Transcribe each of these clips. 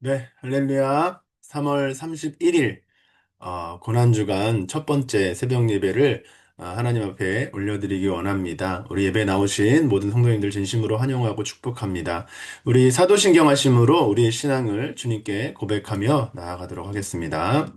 네, 할렐루야. 3월 31일, 고난주간 첫 번째 새벽 예배를 하나님 앞에 올려드리기 원합니다. 우리 예배 나오신 모든 성도님들 진심으로 환영하고 축복합니다. 우리 사도신경 하심으로 우리의 신앙을 주님께 고백하며 나아가도록 하겠습니다.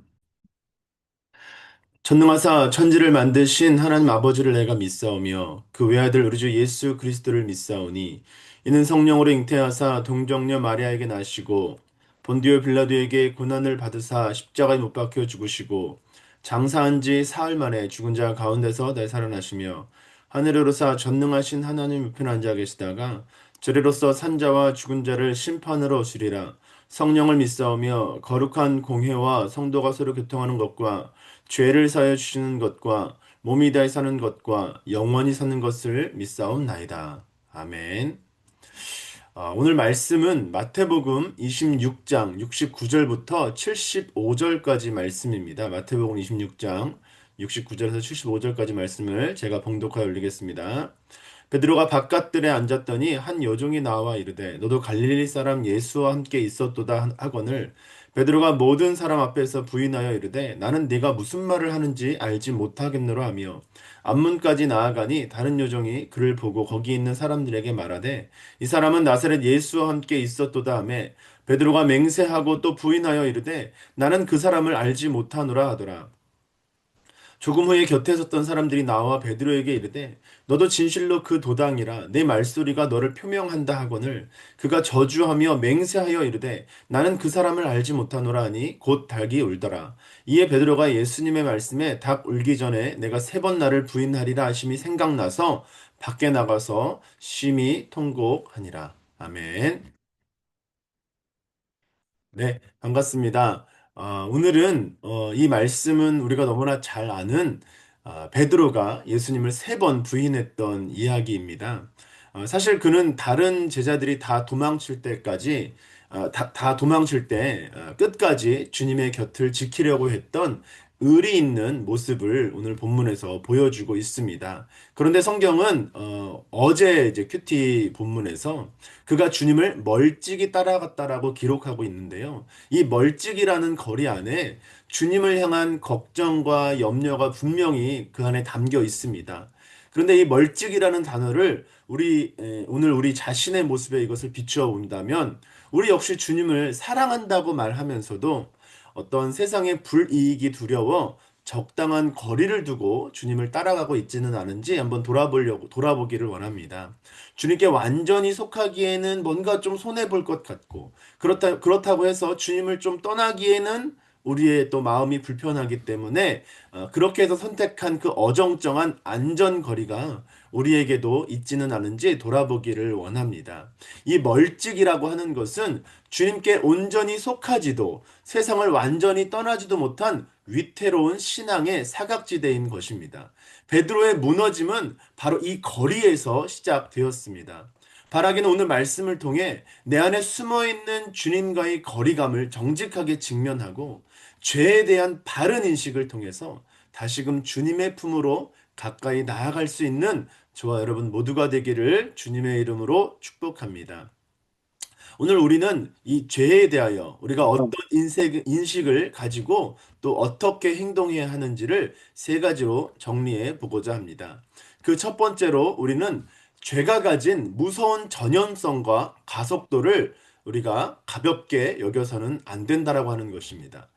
전능하사 천지를 만드신 하나님 아버지를 내가 믿사오며 그 외아들 우리 주 예수 그리스도를 믿사오니 이는 성령으로 잉태하사 동정녀 마리아에게 나시고 본디오 빌라도에게 고난을 받으사 십자가에 못 박혀 죽으시고 장사한 지 사흘 만에 죽은 자 가운데서 되살아나시며 하늘에 오르사 전능하신 하나님 우편 앉아 계시다가 저리로서 산자와 죽은 자를 심판으로 오시리라. 성령을 믿사오며 거룩한 공회와 성도가 서로 교통하는 것과 죄를 사하여 주시는 것과 몸이 다해 사는 것과 영원히 사는 것을 믿사옵나이다. 아멘. 오늘 말씀은 마태복음 26장 69절부터 75절까지 말씀입니다. 마태복음 26장 69절에서 75절까지 말씀을 제가 봉독하여 올리겠습니다. 베드로가 바깥들에 앉았더니 한 여종이 나와 이르되 너도 갈릴리 사람 예수와 함께 있었도다 하거늘 베드로가 모든 사람 앞에서 부인하여 이르되 나는 네가 무슨 말을 하는지 알지 못하겠노라 하며 앞문까지 나아가니 다른 여종이 그를 보고 거기 있는 사람들에게 말하되 이 사람은 나사렛 예수와 함께 있었도다 하매 베드로가 맹세하고 또 부인하여 이르되 나는 그 사람을 알지 못하노라 하더라. 조금 후에 곁에 섰던 사람들이 나와 베드로에게 이르되 너도 진실로 그 도당이라 내 말소리가 너를 표명한다 하거늘 그가 저주하며 맹세하여 이르되 나는 그 사람을 알지 못하노라 하니 곧 닭이 울더라. 이에 베드로가 예수님의 말씀에 닭 울기 전에 내가 세 번 나를 부인하리라 하심이 생각나서 밖에 나가서 심히 통곡하니라. 아멘. 네, 반갑습니다. 오늘은 이 말씀은 우리가 너무나 잘 아는 베드로가 예수님을 세 번 부인했던 이야기입니다. 사실 그는 다른 제자들이 다 도망칠 때까지 다 도망칠 때 끝까지 주님의 곁을 지키려고 했던 의리 있는 모습을 오늘 본문에서 보여주고 있습니다. 그런데 성경은 어제 이제 큐티 본문에서 그가 주님을 멀찍이 따라갔다라고 기록하고 있는데요. 이 멀찍이라는 거리 안에 주님을 향한 걱정과 염려가 분명히 그 안에 담겨 있습니다. 그런데 이 멀찍이라는 단어를 오늘 우리 자신의 모습에 이것을 비추어 본다면 우리 역시 주님을 사랑한다고 말하면서도 어떤 세상의 불이익이 두려워 적당한 거리를 두고 주님을 따라가고 있지는 않은지 한번 돌아보기를 원합니다. 주님께 완전히 속하기에는 뭔가 좀 손해볼 것 같고, 그렇다고 해서 주님을 좀 떠나기에는 우리의 또 마음이 불편하기 때문에 그렇게 해서 선택한 그 어정쩡한 안전거리가 우리에게도 있지는 않은지 돌아보기를 원합니다. 이 멀찍이라고 하는 것은 주님께 온전히 속하지도 세상을 완전히 떠나지도 못한 위태로운 신앙의 사각지대인 것입니다. 베드로의 무너짐은 바로 이 거리에서 시작되었습니다. 바라기는 오늘 말씀을 통해 내 안에 숨어 있는 주님과의 거리감을 정직하게 직면하고 죄에 대한 바른 인식을 통해서 다시금 주님의 품으로 가까이 나아갈 수 있는 저와 여러분 모두가 되기를 주님의 이름으로 축복합니다. 오늘 우리는 이 죄에 대하여 우리가 어떤 인식을 가지고 또 어떻게 행동해야 하는지를 세 가지로 정리해 보고자 합니다. 그 첫 번째로 우리는 죄가 가진 무서운 전염성과 가속도를 우리가 가볍게 여겨서는 안 된다라고 하는 것입니다.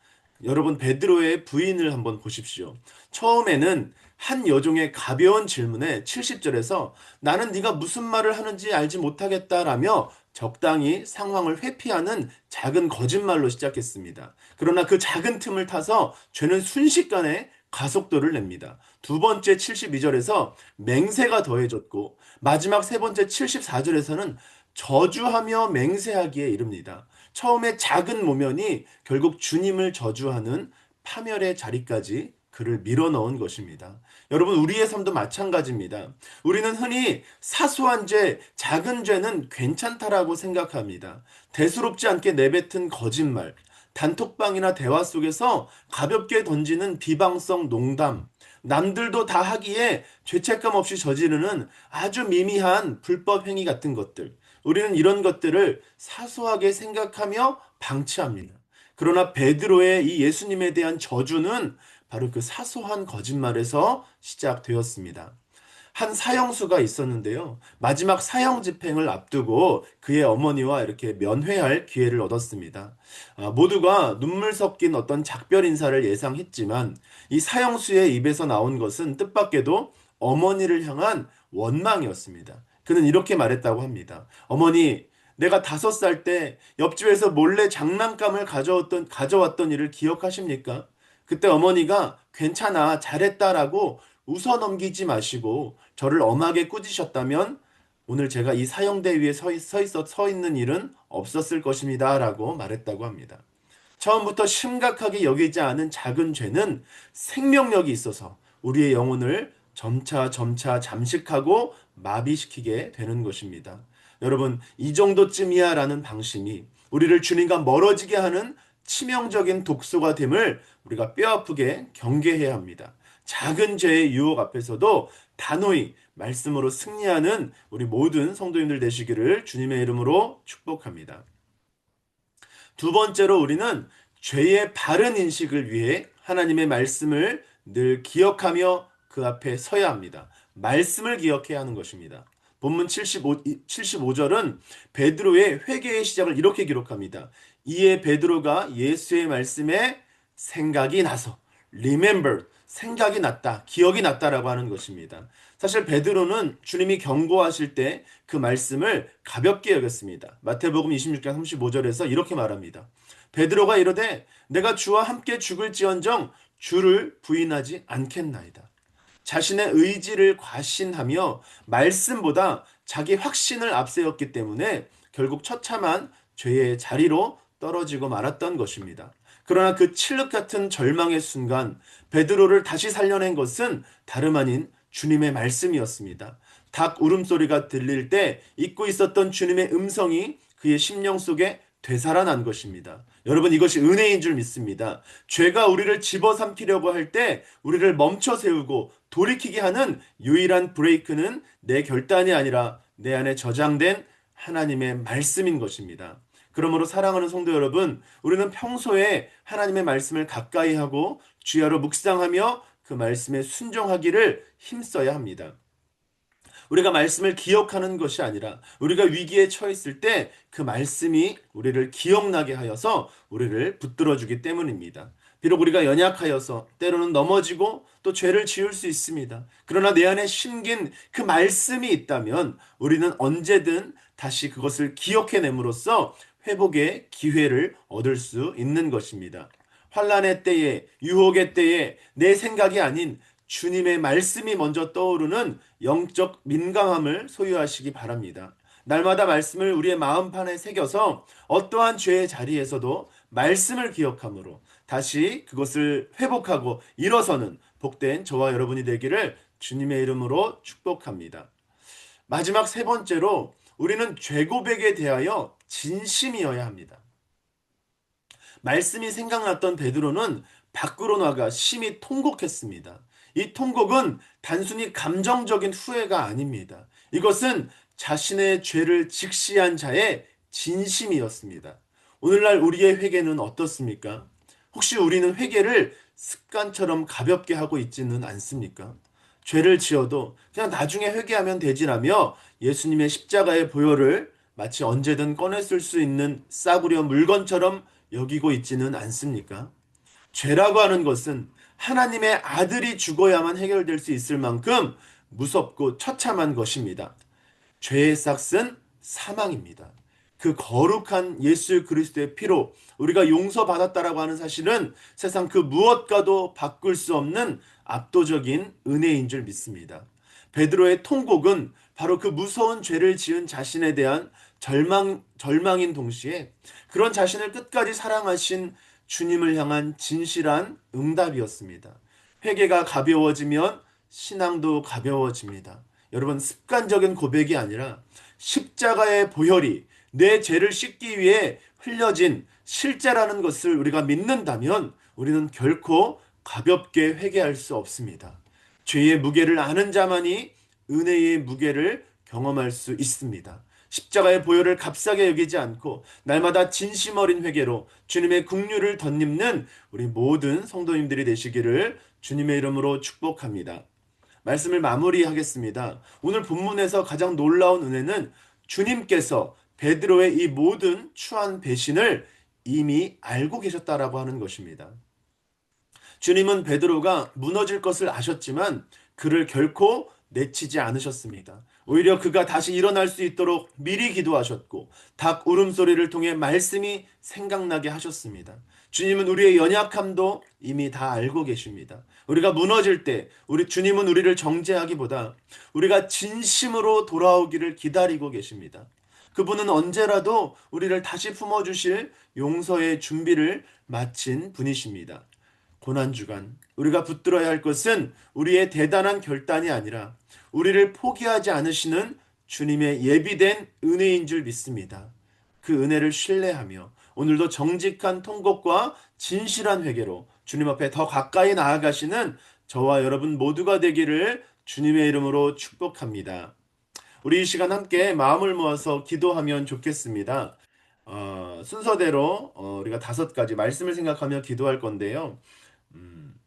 여러분 베드로의 부인을 한번 보십시오. 처음에는 한 여종의 가벼운 질문에 70절에서 나는 네가 무슨 말을 하는지 알지 못하겠다라며 적당히 상황을 회피하는 작은 거짓말로 시작했습니다. 그러나 그 작은 틈을 타서 죄는 순식간에 가속도를 냅니다. 두 번째 72절에서 맹세가 더해졌고 마지막 세 번째 74절에서는 저주하며 맹세하기에 이릅니다. 처음에 작은 모면이 결국 주님을 저주하는 파멸의 자리까지 그를 밀어넣은 것입니다. 여러분, 우리의 삶도 마찬가지입니다. 우리는 흔히 사소한 죄, 작은 죄는 괜찮다라고 생각합니다. 대수롭지 않게 내뱉은 거짓말, 단톡방이나 대화 속에서 가볍게 던지는 비방성 농담, 남들도 다 하기에 죄책감 없이 저지르는 아주 미미한 불법 행위 같은 것들. 우리는 이런 것들을 사소하게 생각하며 방치합니다. 그러나 베드로의 이 예수님에 대한 저주는 바로 그 사소한 거짓말에서 시작되었습니다. 한 사형수가 있었는데요. 마지막 사형 집행을 앞두고 그의 어머니와 이렇게 면회할 기회를 얻었습니다. 모두가 눈물 섞인 어떤 작별 인사를 예상했지만 이 사형수의 입에서 나온 것은 뜻밖에도 어머니를 향한 원망이었습니다. 그는 이렇게 말했다고 합니다. 어머니, 내가 5살 때 옆집에서 몰래 장난감을 가져왔던 일을 기억하십니까? 그때 어머니가 괜찮아, 잘했다라고 웃어 넘기지 마시고 저를 엄하게 꾸짖으셨다면 오늘 제가 이 사형대 위에 서 있는 일은 없었을 것입니다. 라고 말했다고 합니다. 처음부터 심각하게 여기지 않은 작은 죄는 생명력이 있어서 우리의 영혼을 점차 점차 잠식하고 마비시키게 되는 것입니다. 여러분, 이 정도쯤이야 라는 방심이 우리를 주님과 멀어지게 하는 치명적인 독소가 됨을 우리가 뼈아프게 경계해야 합니다. 작은 죄의 유혹 앞에서도 단호히 말씀으로 승리하는 우리 모든 성도님들 되시기를 주님의 이름으로 축복합니다. 두 번째로 우리는 죄의 바른 인식을 위해 하나님의 말씀을 늘 기억하며 그 앞에 서야 합니다. 말씀을 기억해야 하는 것입니다. 본문 75절은 베드로의 회개의 시작을 이렇게 기록합니다. 이에 베드로가 예수의 말씀에 생각이 나서 remember, 생각이 났다, 기억이 났다라고 하는 것입니다. 사실 베드로는 주님이 경고하실 때 그 말씀을 가볍게 여겼습니다. 마태복음 26장 35절에서 이렇게 말합니다. 베드로가 이르되 내가 주와 함께 죽을지언정 주를 부인하지 않겠나이다. 자신의 의지를 과신하며 말씀보다 자기 확신을 앞세웠기 때문에 결국 처참한 죄의 자리로 떨어지고 말았던 것입니다. 그러나 그 칠흑 같은 절망의 순간 베드로를 다시 살려낸 것은 다름 아닌 주님의 말씀이었습니다. 닭 울음소리가 들릴 때 잊고 있었던 주님의 음성이 그의 심령 속에 되살아난 것입니다. 여러분, 이것이 은혜인 줄 믿습니다. 죄가 우리를 집어삼키려고 할 때 우리를 멈춰 세우고 돌이키게 하는 유일한 브레이크는 내 결단이 아니라 내 안에 저장된 하나님의 말씀인 것입니다. 그러므로 사랑하는 성도 여러분, 우리는 평소에 하나님의 말씀을 가까이 하고 주야로 묵상하며 그 말씀에 순종하기를 힘써야 합니다. 우리가 말씀을 기억하는 것이 아니라 우리가 위기에 처했을 때 그 말씀이 우리를 기억나게 하여서 우리를 붙들어주기 때문입니다. 비록 우리가 연약하여서 때로는 넘어지고 또 죄를 지을 수 있습니다. 그러나 내 안에 심긴 그 말씀이 있다면 우리는 언제든 다시 그것을 기억해냄으로써 회복의 기회를 얻을 수 있는 것입니다. 환난의 때에, 유혹의 때에 내 생각이 아닌 주님의 말씀이 먼저 떠오르는 영적 민감함을 소유하시기 바랍니다. 날마다 말씀을 우리의 마음판에 새겨서 어떠한 죄의 자리에서도 말씀을 기억함으로 다시 그것을 회복하고 일어서는 복된 저와 여러분이 되기를 주님의 이름으로 축복합니다. 마지막 세 번째로 우리는 죄 고백에 대하여 진심이어야 합니다. 말씀이 생각났던 베드로는 밖으로 나가 심히 통곡했습니다. 이 통곡은 단순히 감정적인 후회가 아닙니다. 이것은 자신의 죄를 직시한 자의 진심이었습니다. 오늘날 우리의 회개는 어떻습니까? 혹시 우리는 회개를 습관처럼 가볍게 하고 있지는 않습니까? 죄를 지어도 그냥 나중에 회개하면 되지라며 예수님의 십자가의 보혈을 마치 언제든 꺼내 쓸 수 있는 싸구려 물건처럼 여기고 있지는 않습니까? 죄라고 하는 것은 하나님의 아들이 죽어야만 해결될 수 있을 만큼 무섭고 처참한 것입니다. 죄의 삭은 사망입니다. 그 거룩한 예수 그리스도의 피로 우리가 용서받았다라고 하는 사실은 세상 그 무엇과도 바꿀 수 없는 압도적인 은혜인 줄 믿습니다. 베드로의 통곡은 바로 그 무서운 죄를 지은 자신에 대한 절망인 동시에 그런 자신을 끝까지 사랑하신 주님을 향한 진실한 응답이었습니다. 회개가 가벼워지면 신앙도 가벼워집니다. 여러분, 습관적인 고백이 아니라 십자가의 보혈이 내 죄를 씻기 위해 흘려진 실제라는 것을 우리가 믿는다면 우리는 결코 가볍게 회개할 수 없습니다. 죄의 무게를 아는 자만이 은혜의 무게를 경험할 수 있습니다. 십자가의 보혈을 값싸게 여기지 않고 날마다 진심 어린 회개로 주님의 긍휼을 덧입는 우리 모든 성도님들이 되시기를 주님의 이름으로 축복합니다. 말씀을 마무리하겠습니다. 오늘 본문에서 가장 놀라운 은혜는 주님께서 베드로의 이 모든 추한 배신을 이미 알고 계셨다라고 하는 것입니다. 주님은 베드로가 무너질 것을 아셨지만 그를 결코 내치지 않으셨습니다. 오히려 그가 다시 일어날 수 있도록 미리 기도하셨고 닭 울음소리를 통해 말씀이 생각나게 하셨습니다. 주님은 우리의 연약함도 이미 다 알고 계십니다. 우리가 무너질 때 주님은 우리를 정죄하기보다 우리가 진심으로 돌아오기를 기다리고 계십니다. 그분은 언제라도 우리를 다시 품어주실 용서의 준비를 마친 분이십니다. 고난주간 우리가 붙들어야 할 것은 우리의 대단한 결단이 아니라 우리를 포기하지 않으시는 주님의 예비된 은혜인 줄 믿습니다. 그 은혜를 신뢰하며 오늘도 정직한 통곡과 진실한 회개로 주님 앞에 더 가까이 나아가시는 저와 여러분 모두가 되기를 주님의 이름으로 축복합니다. 우리 이 시간 함께 마음을 모아서 기도하면 좋겠습니다. 순서대로 우리가 5가지 말씀을 생각하며 기도할 건데요. 음,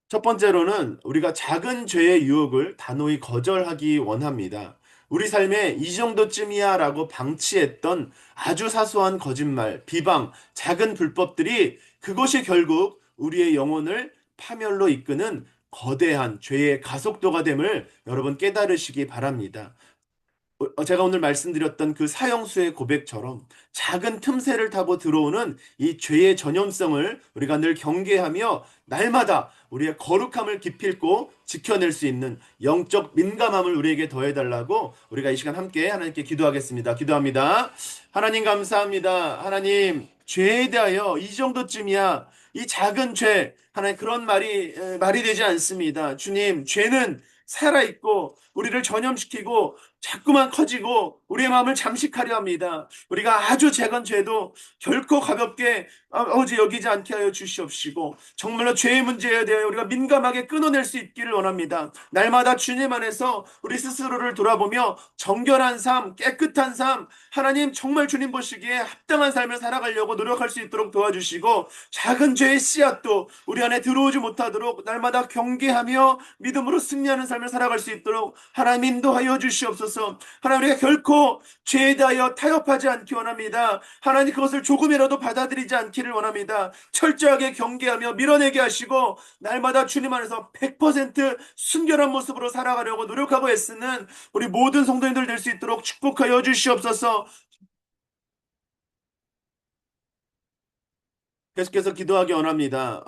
첫 번째로는 우리가 작은 죄의 유혹을 단호히 거절하기 원합니다. 우리 삶에 이 정도쯤이야 라고 방치했던 아주 사소한 거짓말, 비방, 작은 불법들이 그것이 결국 우리의 영혼을 파멸로 이끄는 거대한 죄의 가속도가 됨을 여러분 깨달으시기 바랍니다. 제가 오늘 말씀드렸던 그 사형수의 고백처럼 작은 틈새를 타고 들어오는 이 죄의 전염성을 우리가 늘 경계하며 날마다 우리의 거룩함을 기필코 지켜낼 수 있는 영적 민감함을 우리에게 더해달라고 우리가 이 시간 함께 하나님께 기도하겠습니다. 기도합니다. 하나님 감사합니다. 하나님 죄에 대하여 이 정도쯤이야. 이 작은 죄 하나님 그런 말이 되지 않습니다. 주님 죄는 살아있고 우리를 전염시키고 자꾸만 커지고 우리의 마음을 잠식하려 합니다. 우리가 아주 작은 죄도 결코 가볍게 아버지 여기지 않게 하여 주시옵시고 정말로 죄의 문제에 대하여 우리가 민감하게 끊어낼 수 있기를 원합니다. 날마다 주님 안에서 우리 스스로를 돌아보며 정결한 삶, 깨끗한 삶, 하나님 정말 주님 보시기에 합당한 삶을 살아가려고 노력할 수 있도록 도와주시고 작은 죄의 씨앗도 우리 안에 들어오지 못하도록 날마다 경계하며 믿음으로 승리하는 삶을 살아갈 수 있도록 하나님 인도하여 주시옵소서. 하나님 우리가 결코 죄에 대하여 타협하지 않기 원합니다. 하나님 그것을 조금이라도 받아들이지 않기를 원합니다. 철저하게 경계하며 밀어내게 하시고 날마다 주님 안에서 100% 순결한 모습으로 살아가려고 노력하고 애쓰는 우리 모든 성도님들 될 수 있도록 축복하여 주시옵소서. 계속해서 기도하기 원합니다.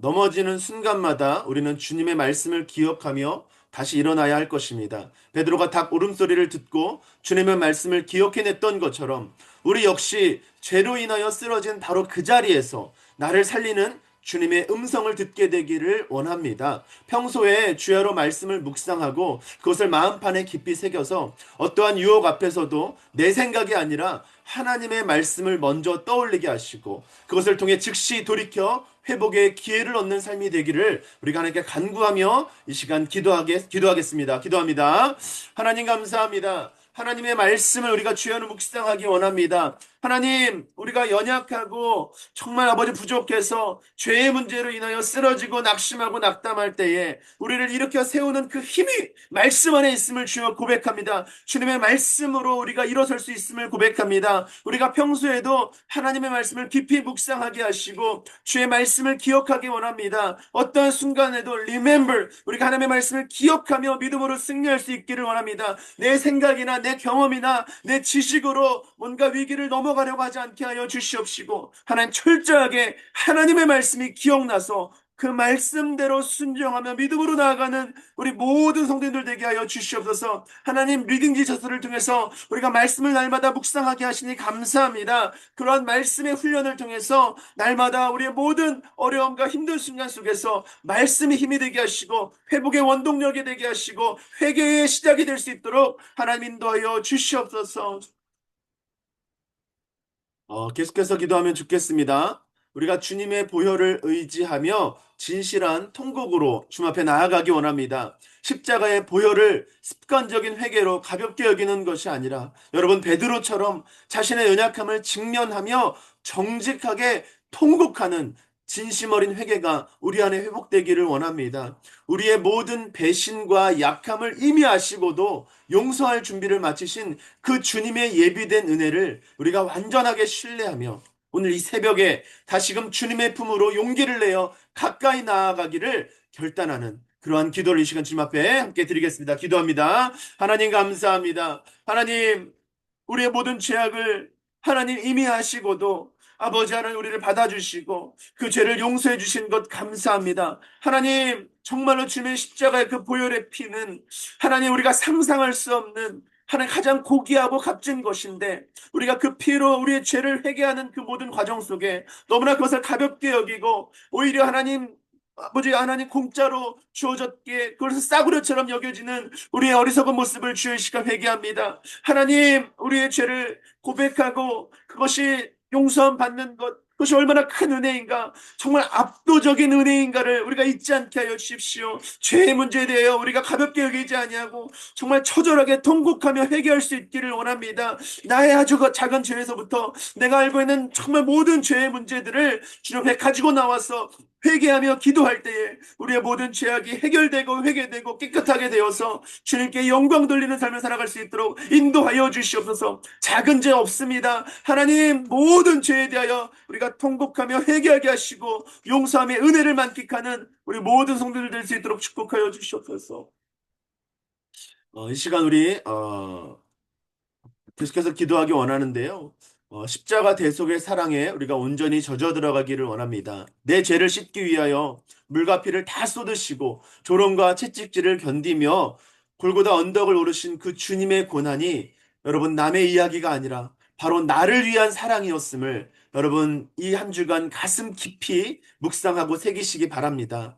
넘어지는 순간마다 우리는 주님의 말씀을 기억하며 다시 일어나야 할 것입니다. 베드로가 닭 울음소리를 듣고 주님의 말씀을 기억해냈던 것처럼 우리 역시 죄로 인하여 쓰러진 바로 그 자리에서 나를 살리는 주님의 음성을 듣게 되기를 원합니다. 평소에 주야로 말씀을 묵상하고 그것을 마음판에 깊이 새겨서 어떠한 유혹 앞에서도 내 생각이 아니라 하나님의 말씀을 먼저 떠올리게 하시고 그것을 통해 즉시 돌이켜 회복의 기회를 얻는 삶이 되기를 우리가 하나님께 간구하며 이 시간 기도하겠습니다. 기도합니다. 하나님 감사합니다. 하나님의 말씀을 우리가 주야로 묵상하기 원합니다. 하나님, 우리가 연약하고 정말 아버지 부족해서 죄의 문제로 인하여 쓰러지고 낙심하고 낙담할 때에 우리를 일으켜 세우는 그 힘이 말씀 안에 있음을 주여 고백합니다. 주님의 말씀으로 우리가 일어설 수 있음을 고백합니다. 우리가 평소에도 하나님의 말씀을 깊이 묵상하게 하시고 주의 말씀을 기억하기 원합니다. 어떠한 순간에도 remember, 우리가 하나님의 말씀을 기억하며 믿음으로 승리할 수 있기를 원합니다. 내 생각이나 내 경험이나 내 지식으로 뭔가 위기를 넘어가려고 하지 않게 하여 주시옵시고 하나님 철저하게 하나님의 말씀이 기억나서 그 말씀대로 순종하며 믿음으로 나아가는 우리 모든 성도님들 되게 하여 주시옵소서. 하나님 리딩 지서스를 통해서 우리가 말씀을 날마다 묵상하게 하시니 감사합니다. 그러한 말씀의 훈련을 통해서 날마다 우리의 모든 어려움과 힘든 순간 속에서 말씀이 힘이 되게 하시고 회복의 원동력이 되게 하시고 회개의 시작이 될 수 있도록 하나님 인도하여 주시옵소서. 계속해서 기도하면 좋겠습니다. 우리가 주님의 보혈을 의지하며 진실한 통곡으로 주님 앞에 나아가기 원합니다. 십자가의 보혈을 습관적인 회개로 가볍게 여기는 것이 아니라 여러분 베드로처럼 자신의 연약함을 직면하며 정직하게 통곡하는 진심 어린 회개가 우리 안에 회복되기를 원합니다. 우리의 모든 배신과 약함을 이미 아시고도 용서할 준비를 마치신 그 주님의 예비된 은혜를 우리가 완전하게 신뢰하며 오늘 이 새벽에 다시금 주님의 품으로 용기를 내어 가까이 나아가기를 결단하는 그러한 기도를 이 시간 주님 앞에 함께 드리겠습니다. 기도합니다. 하나님 감사합니다. 하나님 우리의 모든 죄악을 하나님 이미 아시고도 아버지 하나님 우리를 받아주시고 그 죄를 용서해 주신 것 감사합니다. 하나님 정말로 주님의 십자가의 그 보혈의 피는 하나님 우리가 상상할 수 없는 하나님 가장 고귀하고 값진 것인데 우리가 그 피로 우리의 죄를 회개하는 그 모든 과정 속에 너무나 그것을 가볍게 여기고 오히려 하나님 아버지 하나님 공짜로 주어졌기에 그것을 싸구려처럼 여겨지는 우리의 어리석은 모습을 주의 시간 회개합니다. 하나님 우리의 죄를 고백하고 그것이 용서함 받는 것 그것이 얼마나 큰 은혜인가 정말 압도적인 은혜인가를 우리가 잊지 않게 하여 주십시오. 죄의 문제에 대하여 우리가 가볍게 여기지 아니하고 정말 처절하게 통곡하며 회개할 수 있기를 원합니다. 나의 아주 작은 죄에서부터 내가 알고 있는 정말 모든 죄의 문제들을 주님 앞에 가지고 나와서 회개하며 기도할 때에 우리의 모든 죄악이 해결되고 회개되고 깨끗하게 되어서 주님께 영광 돌리는 삶을 살아갈 수 있도록 인도하여 주시옵소서. 작은 죄 없습니다. 하나님 모든 죄에 대하여 우리가 통곡하며 회개하게 하시고 용서함의 은혜를 만끽하는 우리 모든 성도들 될 수 있도록 축복하여 주시옵소서. 이 시간 우리 계속해서 기도하기 원하는데요. 십자가 대속의 사랑에 우리가 온전히 젖어 들어가기를 원합니다. 내 죄를 씻기 위하여 물과 피를 다 쏟으시고 조롱과 채찍질을 견디며 골고다 언덕을 오르신 그 주님의 고난이 여러분 남의 이야기가 아니라 바로 나를 위한 사랑이었음을 여러분 이 한 주간 가슴 깊이 묵상하고 새기시기 바랍니다.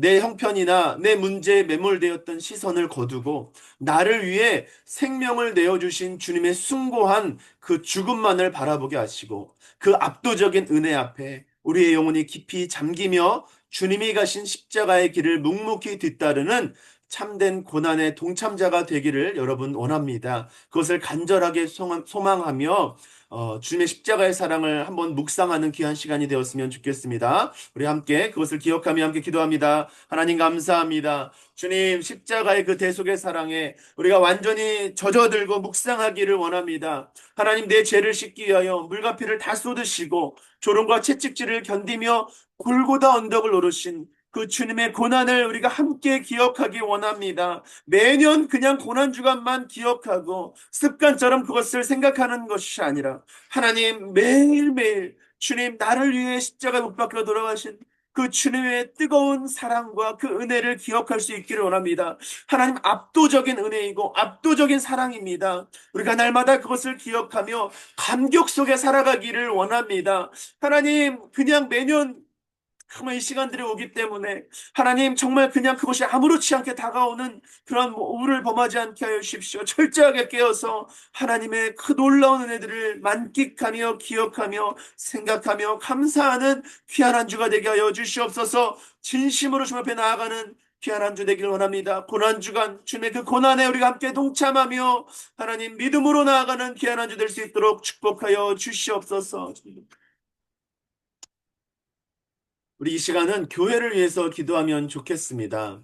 내 형편이나 내 문제에 매몰되었던 시선을 거두고 나를 위해 생명을 내어주신 주님의 숭고한 그 죽음만을 바라보게 하시고 그 압도적인 은혜 앞에 우리의 영혼이 깊이 잠기며 주님이 가신 십자가의 길을 묵묵히 뒤따르는 참된 고난의 동참자가 되기를 여러분 원합니다. 그것을 간절하게 소망하며 주님의 십자가의 사랑을 한번 묵상하는 귀한 시간이 되었으면 좋겠습니다. 우리 함께 그것을 기억하며 함께 기도합니다. 하나님 감사합니다. 주님 십자가의 그 대속의 사랑에 우리가 완전히 젖어들고 묵상하기를 원합니다. 하나님 내 죄를 씻기 위하여 물과 피를 다 쏟으시고 조롱과 채찍질을 견디며 골고다 언덕을 오르신 그 주님의 고난을 우리가 함께 기억하기 원합니다. 매년 그냥 고난주간만 기억하고 습관처럼 그것을 생각하는 것이 아니라 하나님 매일매일 주님 나를 위해 십자가에 못 박혀 돌아가신 그 주님의 뜨거운 사랑과 그 은혜를 기억할 수 있기를 원합니다. 하나님 압도적인 은혜이고 압도적인 사랑입니다. 우리가 날마다 그것을 기억하며 감격 속에 살아가기를 원합니다. 하나님 그냥 매년 정말 이 시간들이 오기 때문에 하나님 정말 그냥 그것이 아무렇지 않게 다가오는 그런 우를 범하지 않게 하여 주십시오. 철저하게 깨어서 하나님의 그 놀라운 은혜들을 만끽하며 기억하며 생각하며 감사하는 귀한 한 주가 되게 하여 주시옵소서. 진심으로 주님 앞에 나아가는 귀한 한 주 되기를 원합니다. 고난주간 주님의 그 고난에 우리가 함께 동참하며 하나님 믿음으로 나아가는 귀한 한 주 될 수 있도록 축복하여 주시옵소서. 우리 이 시간은 교회를 위해서 기도하면 좋겠습니다.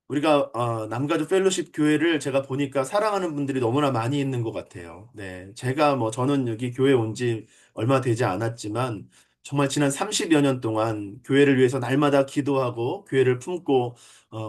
우리가 남가주 펠로십 교회를 제가 보니까 사랑하는 분들이 너무나 많이 있는 것 같아요. 네, 제가 저는 여기 교회 온 지 얼마 되지 않았지만 정말 지난 30여 년 동안 교회를 위해서 날마다 기도하고 교회를 품고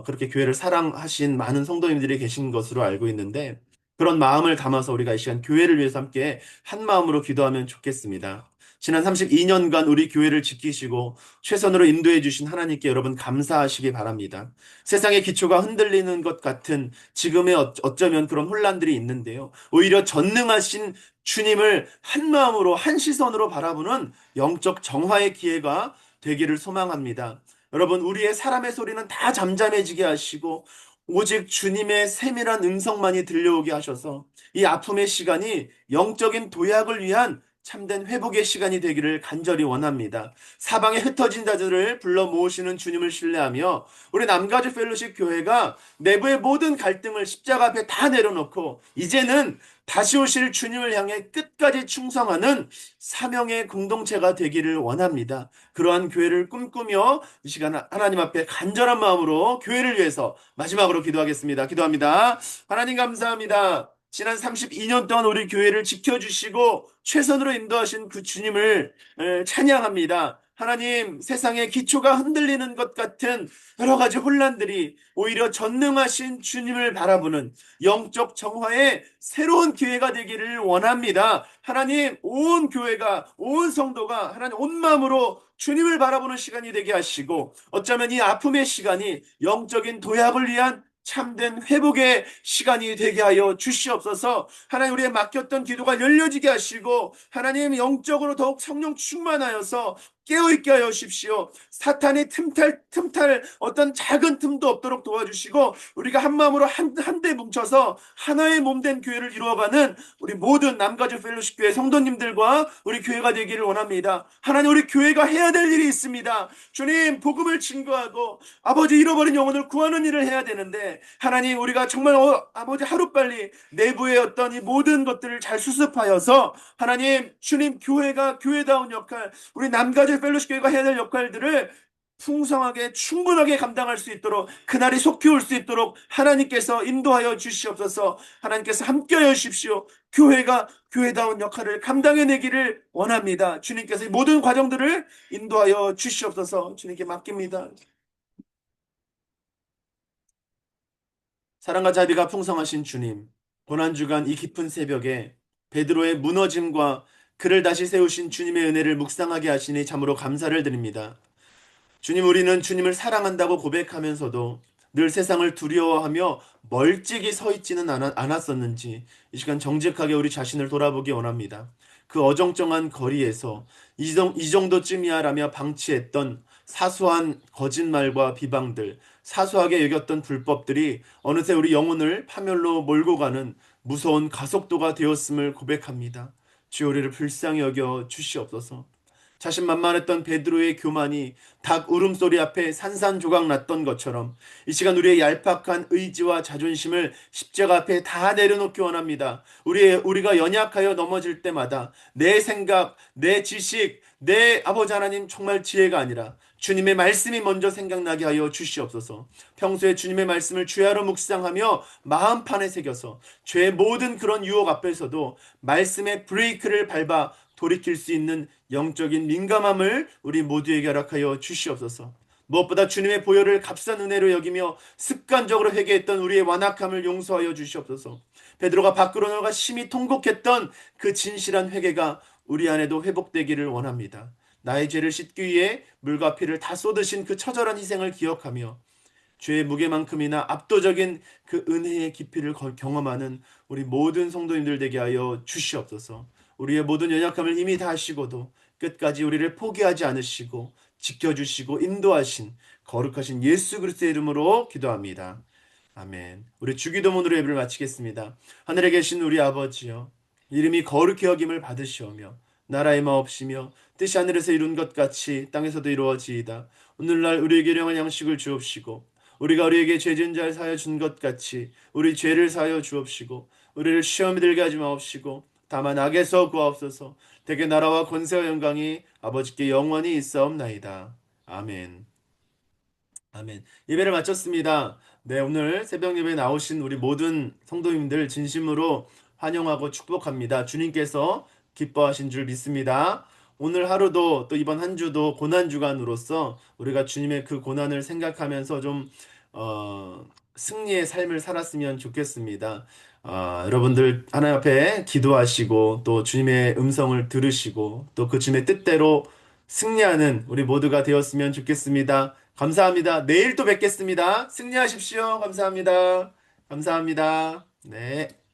그렇게 교회를 사랑하신 많은 성도님들이 계신 것으로 알고 있는데 그런 마음을 담아서 우리가 이 시간 교회를 위해서 함께 한 마음으로 기도하면 좋겠습니다. 지난 32년간 우리 교회를 지키시고 최선으로 인도해 주신 하나님께 여러분 감사하시기 바랍니다. 세상의 기초가 흔들리는 것 같은 지금의 어쩌면 그런 혼란들이 있는데요. 오히려 전능하신 주님을 한 마음으로 한 시선으로 바라보는 영적 정화의 기회가 되기를 소망합니다. 여러분 우리의 사람의 소리는 다 잠잠해지게 하시고 오직 주님의 세밀한 음성만이 들려오게 하셔서 이 아픔의 시간이 영적인 도약을 위한 참된 회복의 시간이 되기를 간절히 원합니다. 사방에 흩어진 자들을 불러 모으시는 주님을 신뢰하며 우리 남가주 펠로십 교회가 내부의 모든 갈등을 십자가 앞에 다 내려놓고 이제는 다시 오실 주님을 향해 끝까지 충성하는 사명의 공동체가 되기를 원합니다. 그러한 교회를 꿈꾸며 이 시간 하나님 앞에 간절한 마음으로 교회를 위해서 마지막으로 기도하겠습니다. 기도합니다. 하나님 감사합니다. 지난 32년 동안 우리 교회를 지켜주시고 최선으로 인도하신 그 주님을 찬양합니다. 하나님, 세상의 기초가 흔들리는 것 같은 여러 가지 혼란들이 오히려 전능하신 주님을 바라보는 영적 정화의 새로운 기회가 되기를 원합니다. 하나님, 온 교회가, 온 성도가 하나님 온 마음으로 주님을 바라보는 시간이 되게 하시고 어쩌면 이 아픔의 시간이 영적인 도약을 위한 참된 회복의 시간이 되게 하여 주시옵소서. 하나님, 우리의 맡겼던 기도가 열려지게 하시고 하나님 영적으로 더욱 성령 충만하여서 깨어있게 하여 주십시오. 사탄이 틈탈 어떤 작은 틈도 없도록 도와주시고 우리가 한 마음으로 한데 뭉쳐서 하나의 몸된 교회를 이루어가는 우리 모든 남가주 펠로십 교회 성도님들과 우리 교회가 되기를 원합니다. 하나님, 우리 교회가 해야 될 일이 있습니다. 주님, 복음을 증거하고 아버지 잃어버린 영혼을 구하는 일을 해야 되는데 하나님, 우리가 정말 아버지 하루빨리 내부의 어떤 이 모든 것들을 잘 수습하여서 하나님, 주님 교회가 교회다운 역할, 우리 남가주 펠로십 교회가 해야 될 역할들을 풍성하게 충분하게 감당할 수 있도록 그날이 속히 올 수 있도록 하나님께서 인도하여 주시옵소서. 하나님께서 함께하여 주십시오. 교회가 교회다운 역할을 감당해내기를 원합니다. 주님께서 이 모든 과정들을 인도하여 주시옵소서. 주님께 맡깁니다. 사랑과 자비가 풍성하신 주님, 고난주간 이 깊은 새벽에 베드로의 무너짐과 그를 다시 세우신 주님의 은혜를 묵상하게 하시니 참으로 감사를 드립니다. 주님, 우리는 주님을 사랑한다고 고백하면서도 늘 세상을 두려워하며 멀찍이 서 있지는 않았었는지 이 시간 정직하게 우리 자신을 돌아보기 원합니다. 그 어정쩡한 거리에서 이 정도쯤이야라며 방치했던 사소한 거짓말과 비방들, 사소하게 여겼던 불법들이 어느새 우리 영혼을 파멸로 몰고 가는 무서운 가속도가 되었음을 고백합니다. 주여, 우리를 불쌍히 여겨 주시옵소서. 자신만만했던 베드로의 교만이 닭 울음소리 앞에 산산조각 났던 것처럼 이 시간 우리의 얄팍한 의지와 자존심을 십자가 앞에 다 내려놓기 원합니다. 우리가 연약하여 넘어질 때마다 내 생각, 내 지식, 내 아버지 하나님 정말 지혜가 아니라 주님의 말씀이 먼저 생각나게 하여 주시옵소서. 평소에 주님의 말씀을 주야로 묵상하며 마음판에 새겨서 죄의 모든 그런 유혹 앞에서도 말씀의 브레이크를 밟아 돌이킬 수 있는 영적인 민감함을 우리 모두에게 허락하여 주시옵소서. 무엇보다 주님의 보혈을 값싼 은혜로 여기며 습관적으로 회개했던 우리의 완악함을 용서하여 주시옵소서. 베드로가 밖으로 나가 심히 통곡했던 그 진실한 회개가 우리 안에도 회복되기를 원합니다. 나의 죄를 씻기 위해 물과 피를 다 쏟으신 그 처절한 희생을 기억하며 죄의 무게만큼이나 압도적인 그 은혜의 깊이를 경험하는 우리 모든 성도님들 되게 하여 주시옵소서. 우리의 모든 연약함을 이미 다 아시고도 끝까지 우리를 포기하지 않으시고 지켜주시고 인도하신 거룩하신 예수 그리스도의 이름으로 기도합니다. 아멘. 우리 주기도문으로 예배를 마치겠습니다. 하늘에 계신 우리 아버지여, 이름이 거룩히 여김을 받으시오며 나라의 마옵시며 뜻이 하늘에서 이룬 것 같이 땅에서도 이루어지이다. 오늘날 우리에게 일용할 양식을 주옵시고 우리가 우리에게 죄진 자를 사하여 준 것 같이 우리 죄를 사하여 주옵시고 우리를 시험에 들게 하지 마옵시고 다만 악에서 구하옵소서. 대개 나라와 권세와 영광이 아버지께 영원히 있사옵나이다. 아멘. 아멘. 예배를 마쳤습니다. 네, 오늘 새벽 예배에 나오신 우리 모든 성도님들 진심으로 환영하고 축복합니다. 주님께서 기뻐하신 줄 믿습니다. 오늘 하루도 또 이번 한 주도 고난 주간으로서 우리가 주님의 그 고난을 생각하면서 좀 승리의 삶을 살았으면 좋겠습니다. 여러분들 하나님 앞에 기도하시고 또 주님의 음성을 들으시고 또 그 주님의 뜻대로 승리하는 우리 모두가 되었으면 좋겠습니다. 감사합니다. 내일 또 뵙겠습니다. 승리하십시오. 감사합니다. 감사합니다. 네.